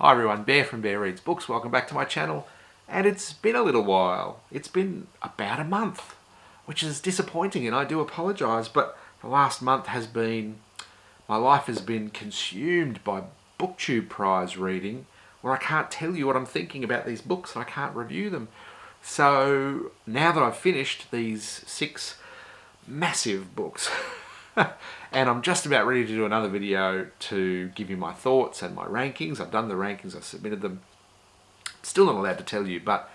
Hi everyone, Bear from Bear Reads Books. Welcome back to my channel. And it's been a little while. It's been about a month, which is disappointing, and I do apologise, but the last month has been, my life has been consumed by BookTube prize reading, where I can't tell you what I'm thinking about these books and I can't review them. So now that I've finished these 6 massive books, and I'm just about ready to do another video to give you my thoughts and my rankings. I've done the rankings, I've submitted them. Still not allowed to tell you, but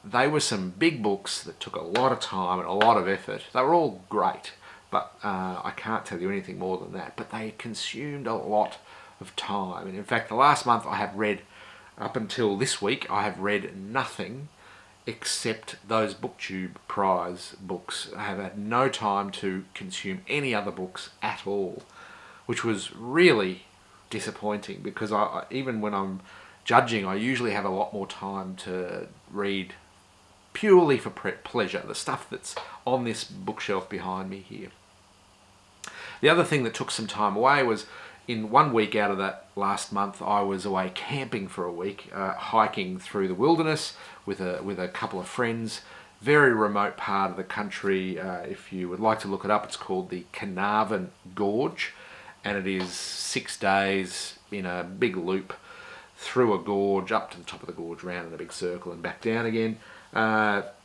they were some big books that took a lot of time and a lot of effort. They were all great, but I can't tell you anything more than that. But they consumed a lot of time. And in fact, the last month I have read, up until this week, I have read nothing except those BookTube prize books. I have had no time to consume any other books at all, which was really disappointing, because even when I'm judging, I usually have a lot more time to read purely for pleasure, the stuff that's on this bookshelf behind me here. The other thing that took some time away was, in 1 week out of that last month, I was away camping for a week, hiking through the wilderness with a couple of friends. Very remote part of the country. If you would like to look it up, it's called the Carnarvon Gorge, and it is 6 days in a big loop through a gorge, up to the top of the gorge, round in a big circle and back down again.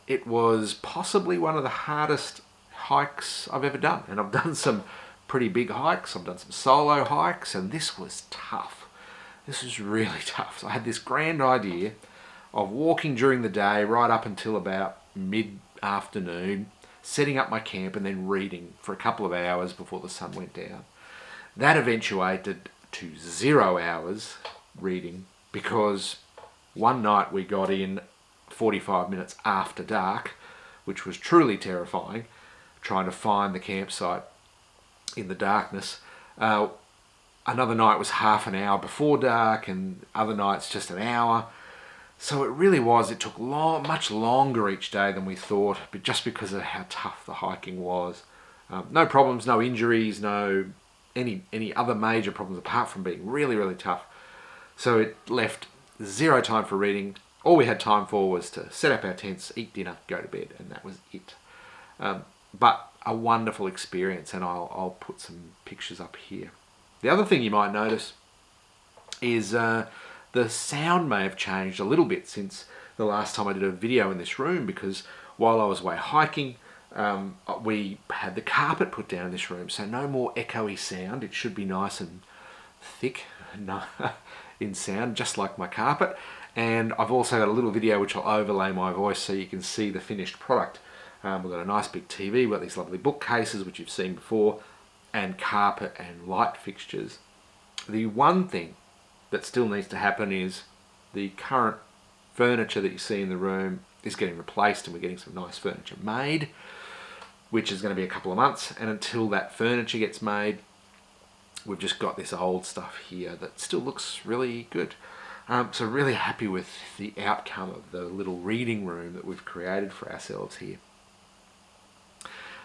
It was possibly one of the hardest hikes I've ever done, and I've done some pretty big hikes. I've done some solo hikes, and this was tough. This was really tough. So I had this grand idea of walking during the day right up until about mid-afternoon, setting up my camp and then reading for a couple of hours before the sun went down. That eventuated to 0 hours reading, because one night we got in 45 minutes after dark, which was truly terrifying, trying to find the campsite in the darkness. Another night was half an hour before dark, and other nights just an hour. So it took much longer each day than we thought, but just because of how tough the hiking was. No problems, no injuries, no any other major problems apart from being really, really tough. So it left 0 time for reading. All we had time for was to set up our tents, eat dinner, go to bed, and that was it. But a wonderful experience, and I'll put some pictures up here. The other thing you might notice is the sound may have changed a little bit since the last time I did a video in this room, because while I was away hiking, we had the carpet put down in this room, so no more echoey sound. It should be nice and thick in sound, just like my carpet. And I've also got a little video which I'll overlay my voice so you can see the finished product. We've got a nice big TV, we've got these lovely bookcases which you've seen before, and carpet and light fixtures. The one thing that still needs to happen is the current furniture that you see in the room is getting replaced, and we're getting some nice furniture made, which is going to be a couple of months. And until that furniture gets made, we've just got this old stuff here that still looks really good. So really happy with the outcome of the little reading room that we've created for ourselves here.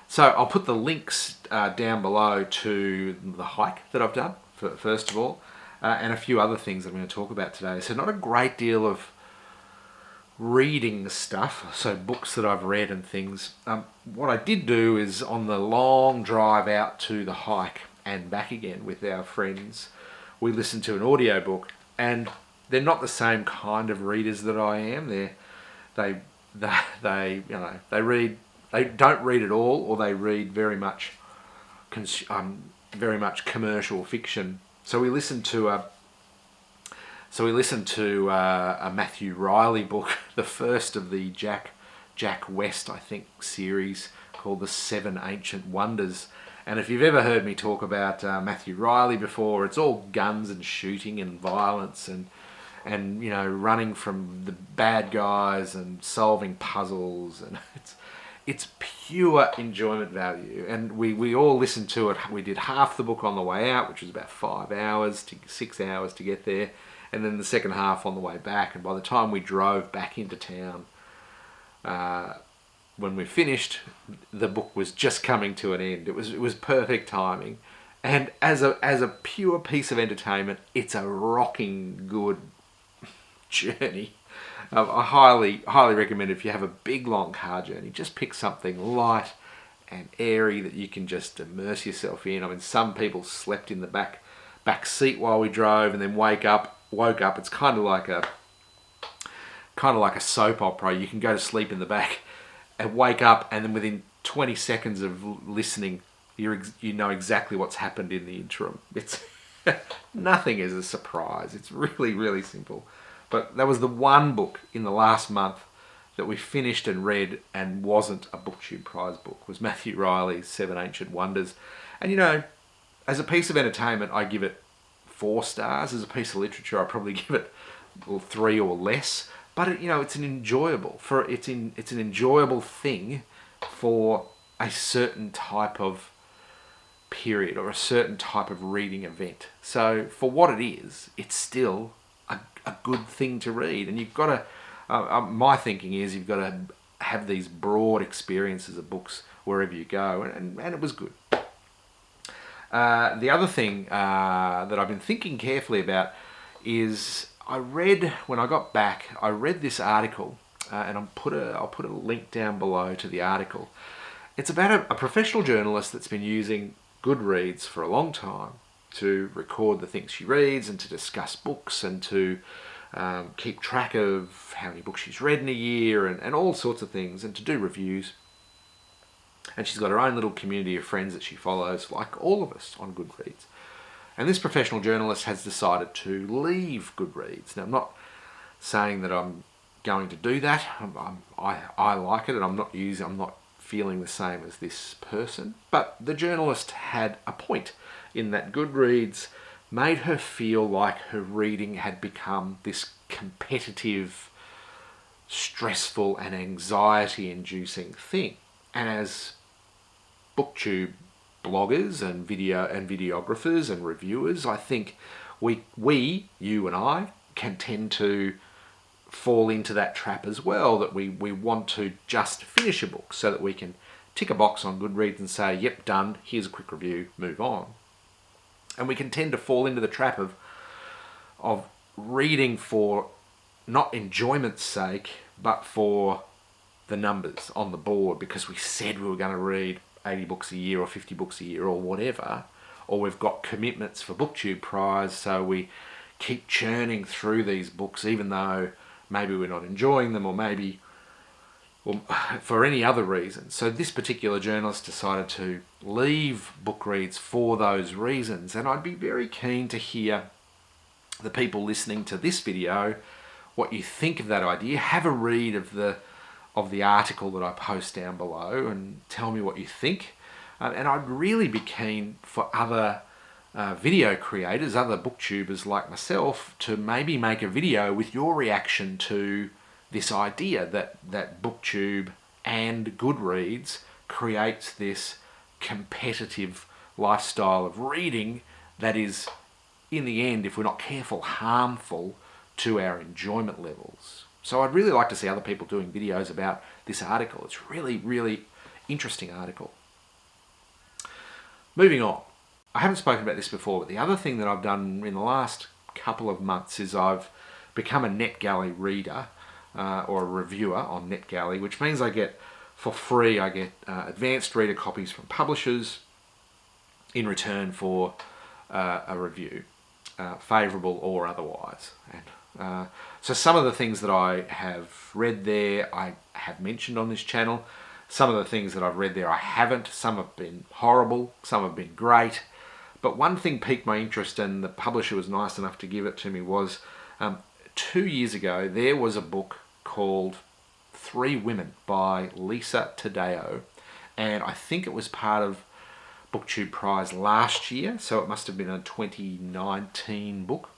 So I'll put the links down below to the hike that I've done, first of all, and a few other things that I'm going to talk about today. So not a great deal of reading stuff, so books that I've read and things. What I did do is, on the long drive out to the hike and back again with our friends, we listened to an audiobook, and they're not the same kind of readers that I am. They read. They don't read at all, or they read very much commercial fiction. So we listened to a Matthew Riley book, the first of the Jack West, I think, series, called The 7 Ancient Wonders. And if you've ever heard me talk about Matthew Riley before, it's all guns and shooting and violence and running from the bad guys and solving puzzles, and it's pure enjoyment value. And we all listened to it. We did half the book on the way out, which was about 5 hours to 6 hours to get there, and then the second half on the way back. And by the time we drove back into town, when we finished, the book was just coming to an end. It was perfect timing, And as a pure piece of entertainment, it's a rocking good journey. I highly recommend if you have a big long car journey, just pick something light and airy that you can just immerse yourself in. I mean, some people slept in the back seat while we drove and then woke up. It's kind of like a soap opera. You can go to sleep in the back and wake up, and then within 20 seconds of listening, you know exactly what's happened in the interim. It's nothing is a surprise. It's really, really simple. But that was the one book in the last month that we finished and read and wasn't a BookTube prize book, was Matthew Riley's Seven Ancient Wonders. And you know, as a piece of entertainment, I give it 4 stars. As a piece of literature, I probably give it 3 or less. But it's an enjoyable thing for a certain type of period or a certain type of reading event. So for what it is, it's still a good thing to read. And you've got to, my thinking is you've got to have these broad experiences of books wherever you go. And it was good. The other thing that I've been thinking carefully about is when I got back, I read this article, and I'll put a link down below to the article. It's about a professional journalist that's been using Goodreads for a long time to record the things she reads and to discuss books and to keep track of how many books she's read in a year and all sorts of things, and to do reviews. And she's got her own little community of friends that she follows, like all of us on Goodreads. And this professional journalist has decided to leave Goodreads. Now, I'm not saying that I'm going to do that. I like it, and I'm not feeling the same as this person. But the journalist had a point in that Goodreads made her feel like her reading had become this competitive, stressful, and anxiety-inducing thing. And as BookTube bloggers and videographers and reviewers, I think you and I, can tend to fall into that trap as well, that we want to just finish a book so that we can tick a box on Goodreads and say, yep, done, here's a quick review, move on. And we can tend to fall into the trap of reading for not enjoyment's sake, but for the numbers on the board, because we said we were going to read 80 books a year or 50 books a year or whatever, or we've got commitments for BookTube prize, so we keep churning through these books even though maybe we're not enjoying them, or maybe for any other reason. So this particular journalist decided to leave Goodreads for those reasons, and I'd be very keen to hear the people listening to this video what you think of that idea. Have a read of the article that I post down below and tell me what you think. And I'd really be keen for other video creators, other booktubers like myself, to maybe make a video with your reaction to this idea that BookTube and Goodreads creates this competitive lifestyle of reading that is, in the end, if we're not careful, harmful to our enjoyment levels. So I'd really like to see other people doing videos about this article. It's really, really interesting article. Moving on. I haven't spoken about this before, but the other thing that I've done in the last couple of months is I've become a NetGalley reader or a reviewer on NetGalley, which means I get advanced reader copies from publishers in return for a review, favourable or otherwise. And so some of the things that I have read there, I have mentioned on this channel. Some of the things that I've read there I haven't. Some have been horrible, some have been great. But one thing piqued my interest, and the publisher was nice enough to give it to me, was 2 years ago there was a book called 3 Women by Lisa Taddeo, and I think it was part of BookTube Prize last year, so it must have been a 2019 book.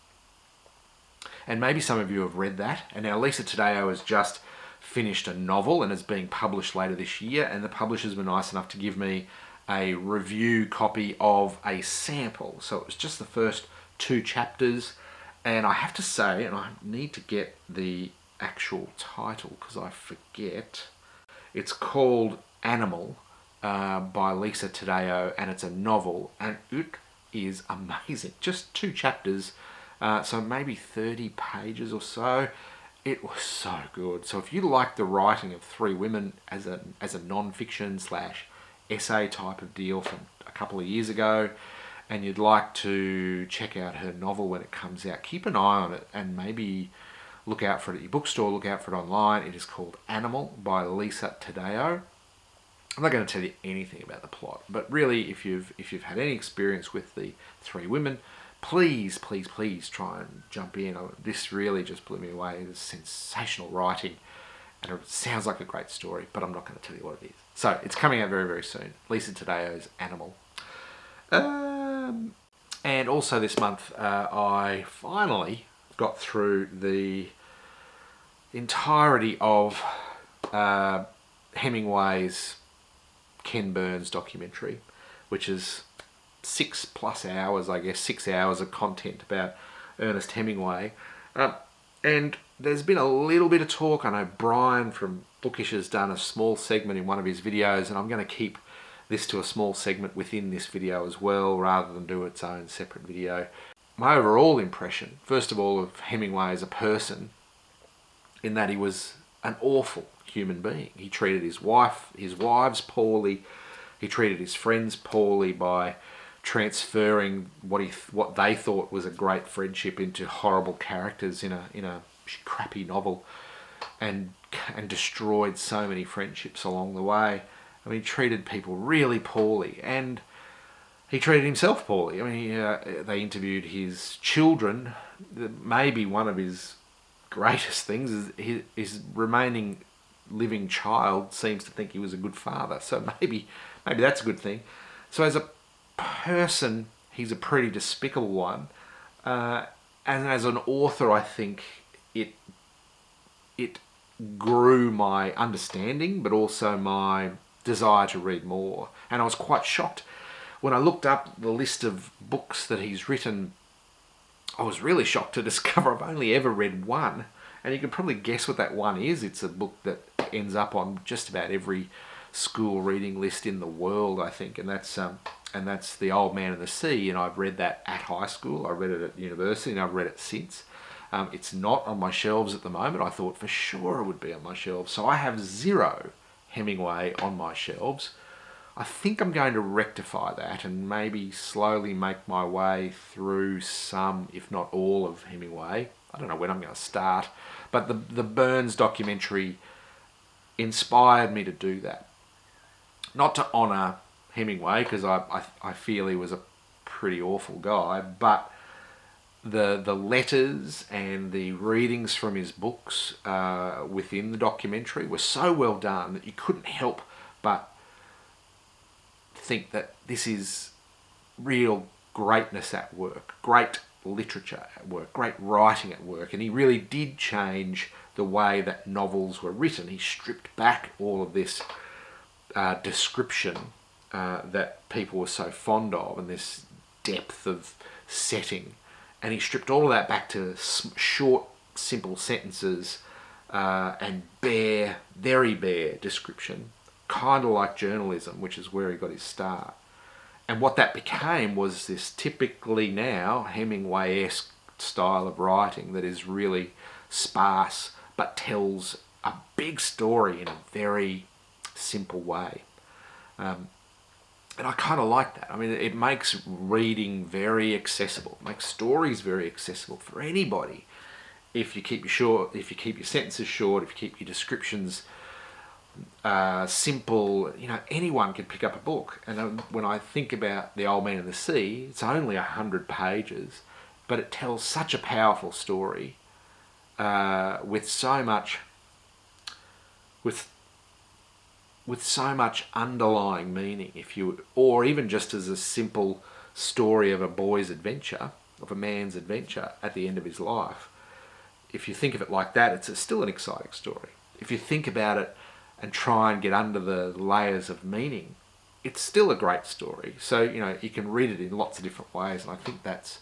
And maybe some of you have read that. And now Lisa Taddeo has just finished a novel and is being published later this year, and the publishers were nice enough to give me a review copy of a sample. So it was just the first 2 chapters, and I have to say, and I need to get the actual title because I forget, it's called Animal by Lisa Taddeo, and it's a novel, and it is amazing. Just 2 chapters, so maybe 30 pages or so. It was so good. So if you like the writing of 3 women as a non-fiction / essay type of deal from a couple of years ago, and you'd like to check out her novel when it comes out, keep an eye on it and maybe look out for it at your bookstore, look out for it online. It is called Animal by Lisa Taddeo. I'm not going to tell you anything about the plot, but really, if you've had any experience with the 3 women, please try and jump in. This really just blew me away. It is sensational writing, and it sounds like a great story, but I'm not going to tell you what it is. So it's coming out very, very soon. Lisa Taddeo's Animal. And also this month, I finally got through the entirety of Hemingway's Ken Burns documentary, which is 6+ hours, I guess, 6 hours of content about Ernest Hemingway. And there's been a little bit of talk. I know Brian from Bookish has done a small segment in one of his videos, and I'm going to keep this to a small segment within this video as well, rather than do its own separate video. My overall impression, first of all, of Hemingway as a person, in that he was an awful human being. He treated his wives poorly. He treated his friends poorly by transferring what they thought was a great friendship into horrible characters in a crappy novel, and destroyed so many friendships along the way. I mean, he treated people really poorly, and he treated himself poorly. I mean, they interviewed his children. Maybe one of his greatest things is his remaining living child seems to think he was a good father. So maybe that's a good thing. So as a person, he's a pretty despicable one. And as an author, I think it grew my understanding, but also my desire to read more. And I was quite shocked when I looked up the list of books that he's written. I was really shocked to discover I've only ever read one, and you can probably guess what that one is. It's a book that ends up on just about every school reading list in the world, I think, and that's The Old Man and the Sea. And I've read that at high school, I read it at university, and I've read it since. It's not on my shelves at the moment. I thought for sure it would be on my shelves. So I have 0 Hemingway on my shelves. I think I'm going to rectify that and maybe slowly make my way through some, if not all, of Hemingway. I don't know when I'm going to start, but the Burns documentary inspired me to do that. Not to honour Hemingway, because I feel he was a pretty awful guy, but the letters and the readings from his books within the documentary were so well done that you couldn't help but think that this is real greatness at work, great literature at work, great writing at work. And he really did change the way that novels were written. He stripped back all of this description that people were so fond of, and this depth of setting. And he stripped all of that back to short, simple sentences and very bare description, kind of like journalism, which is where he got his start. And what that became was this typically now Hemingway-esque style of writing that is really sparse but tells a big story in a very simple way. And I kind of like that. I mean, it makes reading very accessible. It makes stories very accessible for anybody. If you keep your sentences short, if you keep your descriptions simple, anyone can pick up a book. And when I think about The Old Man and the Sea, it's only 100 pages, but it tells such a powerful story with so much underlying meaning, or even just as a simple story of a boy's adventure, of a man's adventure at the end of his life. If you think of it like that, it's still an exciting story. If you think about it and try and get under the layers of meaning, it's still a great story. So, you can read it in lots of different ways, and I think that's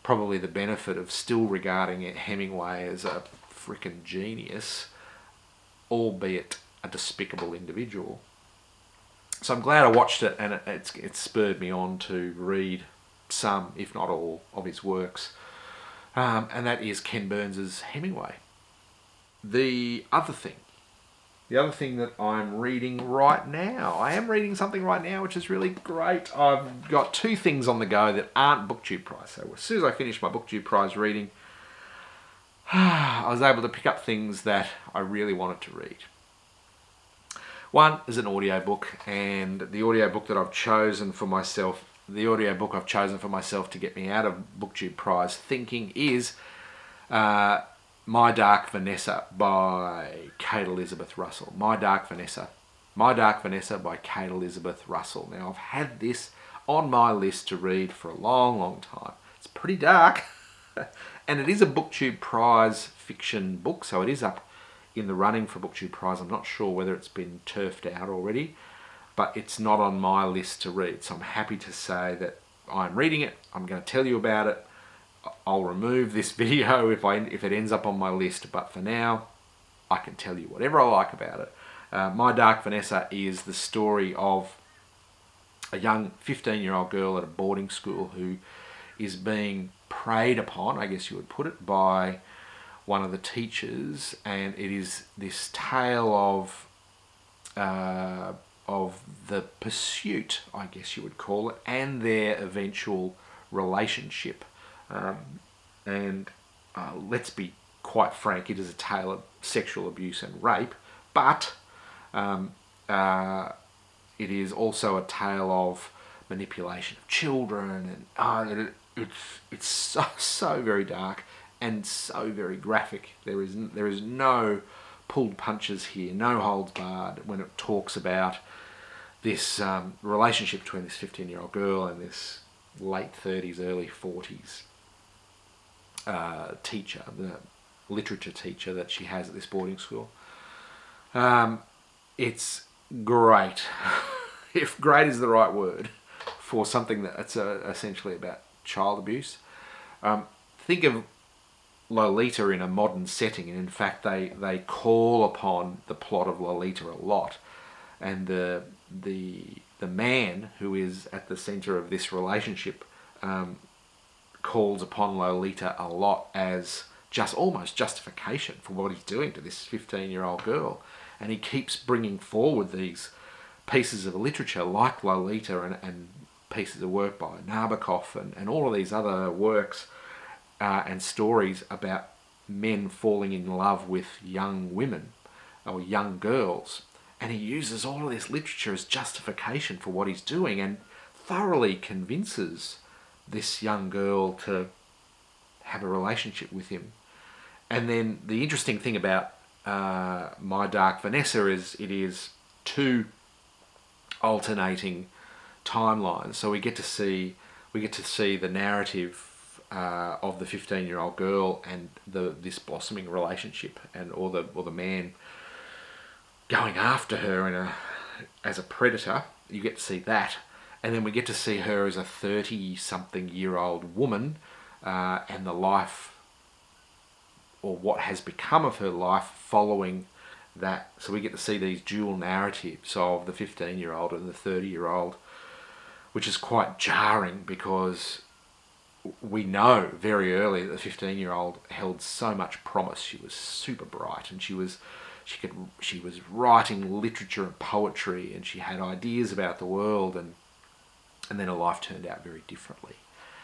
probably the benefit of still regarding Hemingway as a freaking genius, albeit a despicable individual. So I'm glad I watched it, and it spurred me on to read some, if not all, of his works, and that is Ken Burns's Hemingway. The other thing that I'm reading right now, I am reading something right now which is really great. I've got two things on the go that aren't BookTube Prize. So as soon as I finish my BookTube Prize reading, I was able to pick up things that I really wanted to read. One is an audiobook, and the audiobook that I've chosen for myself, to get me out of BookTube Prize thinking is My Dark Vanessa by Kate Elizabeth Russell. My Dark Vanessa by Kate Elizabeth Russell. Now, I've had this on my list to read for a long, long time. It's pretty dark, and it is a BookTube Prize fiction book, so it is up in the running for BookTube Prize. I'm not sure whether it's been turfed out already, but it's not on my list to read. So I'm happy to say that I'm reading it. I'm going to tell you about it. I'll remove this video if it ends up on my list, but for now, I can tell you whatever I like about it. My Dark Vanessa is the story of a young 15-year-old girl at a boarding school who is being preyed upon, I guess you would put it, by one of the teachers, and it is this tale of the pursuit, I guess you would call it, and their eventual relationship. Let's be quite frank, it is a tale of sexual abuse and rape, but it is also a tale of manipulation of children, and it's so very dark and so very graphic. There is no pulled punches here, no holds barred when it talks about this relationship between this 15-year-old girl and this late 30s, early 40s teacher, the literature teacher that she has at this boarding school. It's great, if great is the right word, for something that's essentially about child abuse. Think of Lolita in a modern setting, and in fact they call upon the plot of Lolita a lot, and the man who is at the center of this relationship calls upon Lolita a lot as just almost justification for what he's doing to this 15-year-old girl, and he keeps bringing forward these pieces of literature like Lolita and pieces of work by Nabokov and all of these other works and stories about men falling in love with young women or young girls, and he uses all of this literature as justification for what he's doing and thoroughly convinces this young girl to have a relationship with him. And then the interesting thing about My Dark Vanessa is it is two alternating timelines. So we get to see the narrative of the 15-year-old girl and this blossoming relationship, or the man going after her as a predator. You get to see that, and then we get to see her as a 30-something-year-old woman and the life, or what has become of her life following that. So we get to see these dual narratives of the 15-year-old and the 30-year-old, which is quite jarring because we know very early that the 15-year-old held so much promise. She was super bright, and she was writing literature and poetry, and she had ideas about the world, and then her life turned out very differently.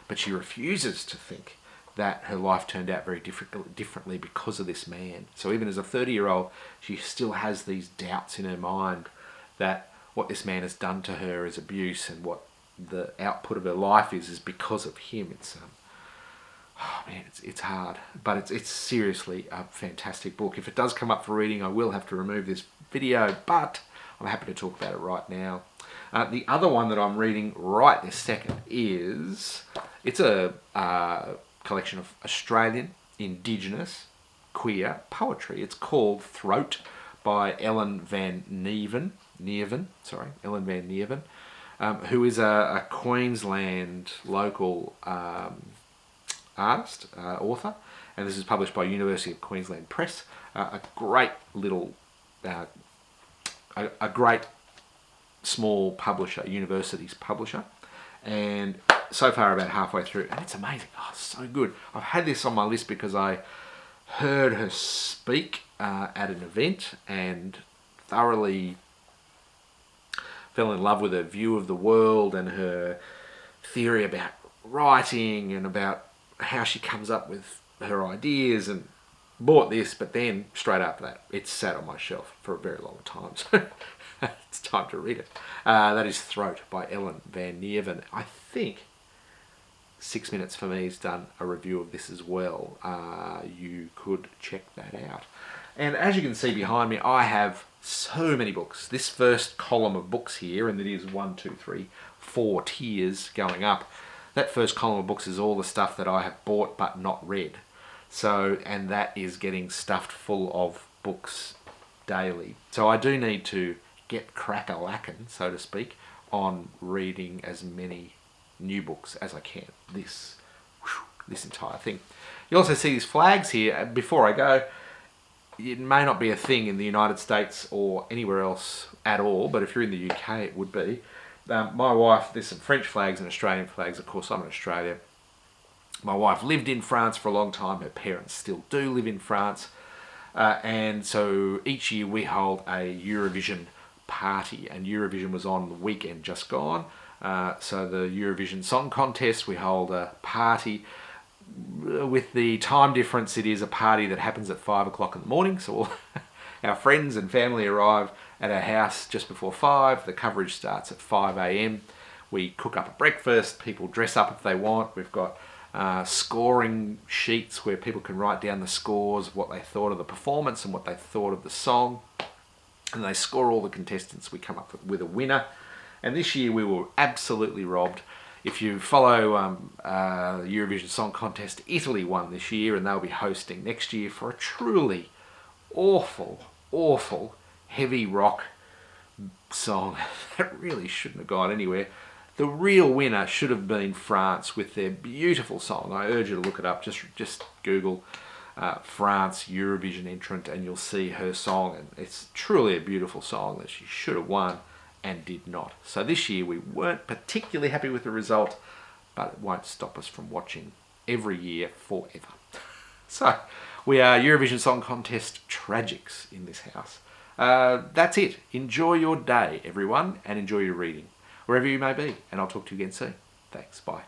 But she refuses to think that her life turned out very differently because of this man. So even as a 30-year-old, she still has these doubts in her mind that what this man has done to her is abuse, and what the output of her life is because of him. It's hard, but it's seriously a fantastic book. If it does come up for reading, I will have to remove this video, but I'm happy to talk about it right now. The other one that I'm reading right this second it's a collection of Australian Indigenous queer poetry. It's called Throat by Ellen Van Neerven, who is a Queensland local artist, author, and this is published by University of Queensland Press. A great little, a great small publisher, university's publisher, and so far about halfway through, and it's amazing. Oh, so good. I've had this on my list because I heard her speak at an event and thoroughly fell in love with her view of the world and her theory about writing and about how she comes up with her ideas, and bought this, but then straight after that it sat on my shelf for a very long time, so it's time to read it. That is Throat by Ellen Van Neerven. I think 6 Minutes for Me has done a review of this as well. You could check that out. And as you can see behind me, I have so many books. This first column of books here, and it is 1, 2, 3, 4 tiers going up. That first column of books is all the stuff that I have bought but not read. So, and that is getting stuffed full of books daily. So I do need to get crack-a-lackin', so to speak, on reading as many new books as I can. This entire thing. You also see these flags here. Before I go, it may not be a thing in the United States or anywhere else at all, but if you're in the UK, it would be. My wife, there's some French flags and Australian flags. Of course, I'm in Australia. My wife lived in France for a long time. Her parents still do live in France. And so each year we hold a Eurovision party, and Eurovision was on the weekend just gone. So the Eurovision Song Contest, we hold a party. With the time difference, it is a party that happens at 5 o'clock in the morning. So all our friends and family arrive at our house just before 5. The coverage starts at 5 a.m. We cook up a breakfast. People dress up if they want. We've got scoring sheets where people can write down the scores of what they thought of the performance and what they thought of the song, and they score all the contestants. We come up with a winner, and this year we were absolutely robbed. If you follow the Eurovision Song Contest, Italy won this year, and they'll be hosting next year for a truly awful heavy rock song that really shouldn't have gone anywhere. The real winner should have been France with their beautiful song. I urge you to look it up. Just Google France Eurovision entrant and you'll see her song. And it's truly a beautiful song that she should have won and did not. So this year we weren't particularly happy with the result, but it won't stop us from watching every year forever. So we are Eurovision Song Contest tragics in this house. That's it. Enjoy your day, everyone, and enjoy your reading, wherever you may be, and I'll talk to you again soon. Thanks. Bye.